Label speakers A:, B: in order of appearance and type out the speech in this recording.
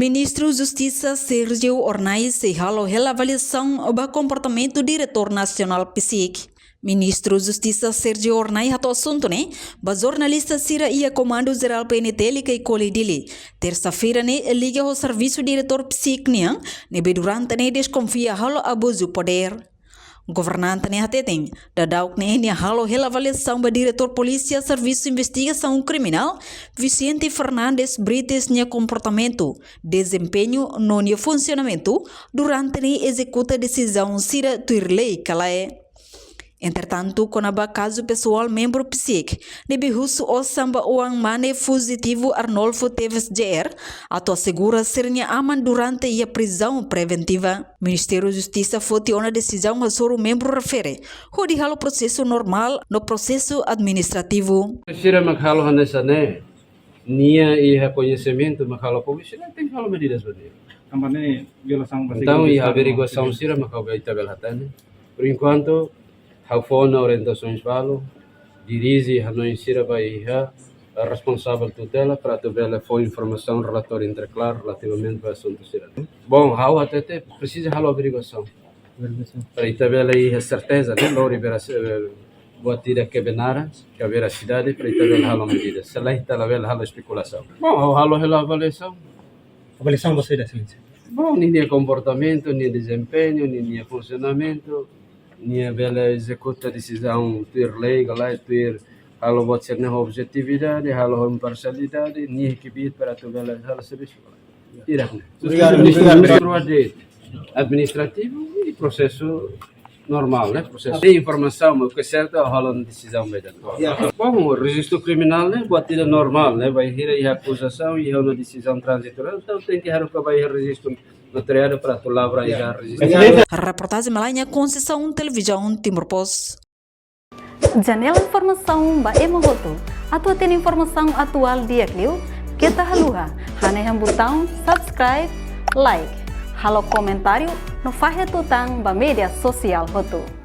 A: Ministro Justiça Sérgio Ornais se ralo a avaliação do comportamento do diretor nacional PSIC. Ministro Justiça Sérgio Ornais ato assunto ba jornalista sira ia comando geral PNT liga e colidili. Terça-feira liga ao serviço diretor PSIC nebe durante desconfia halo abuso poder. Governante hateteng dadauk halo hela avaliação ba diretor polícia serviço investigação criminal Vicente Fernandes Brites comportamento desempenho no funcionamento durante executa decisão sira tuirlei calae. Entretanto, com a caso pessoal membro PSIC, nebe russo o samba uang mane fugitivo Arnolfo Teves Jr. ato assegura sernya aman durante a prisão preventiva. Ministério da Justiça foi uma decisão a soro membro refere, hodi halo processo normal no processo administrativo.
B: Sira maghalo hanesa nia e reconhecimento maghalo polícia tem que halo medidas badia.
C: Tampaknya violação
B: Então, e averiguação sira maghalo itabel hatane. Por enquanto, Haufona orientações valo, dirige a nós sira vai a responsável tutela para tabela foi informação relatório entre claro relativamente ao assunto sira. Bom, hau até precisa halo averiguação. Para tabela aí a certeza, não liberação buat tidak kebenaran, que a veracidade para tabela halo medida. Setelah tabela halo especulação. Bom, halo avaliação.
C: Avaliação você da ciência.
B: Bom, nem comportamento, nem desempenho, nem funcionamento. Nia bela executa decisão ter legal lá ter halo buat ser objetividade halo imparcialidade nia kibit para tu bela halo serviço tidak administrativo e processo normal processo de informação o que certo halo decisão beda bom o registro criminal buat tidak normal vai hira e acusação e uma decisão transitória então tem que harus vai registro notariado para tu lavra e já registrar.
A: Reportagem Malanya Conceição Televisão Timor Post.
D: Janela informação ba emohoto. Atau tem informação atual dia kliu. Kita haluha. Haneham botão subscribe, like. Halo comentário no fahe tutang ba media sosial hoto.